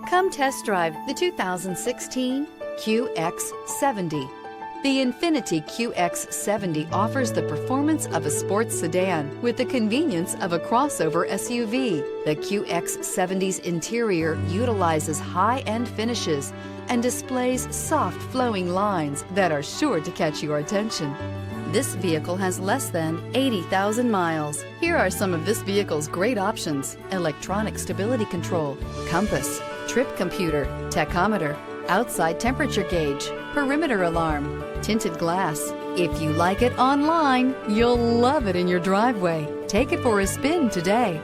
Come test drive the 2016 QX70. The INFINITI QX70 offers the performance of a sports sedan with the convenience of a crossover SUV. The QX70's interior utilizes high-end finishes and displays soft flowing lines that are sure to catch your attention. This vehicle has less than 80,000 miles. Here are some of this vehicle's great options: electronic stability control, compass, trip computer, tachometer, outside temperature gauge, perimeter alarm, tinted glass. If you like it online, you'll love it in your driveway. Take it for a spin today.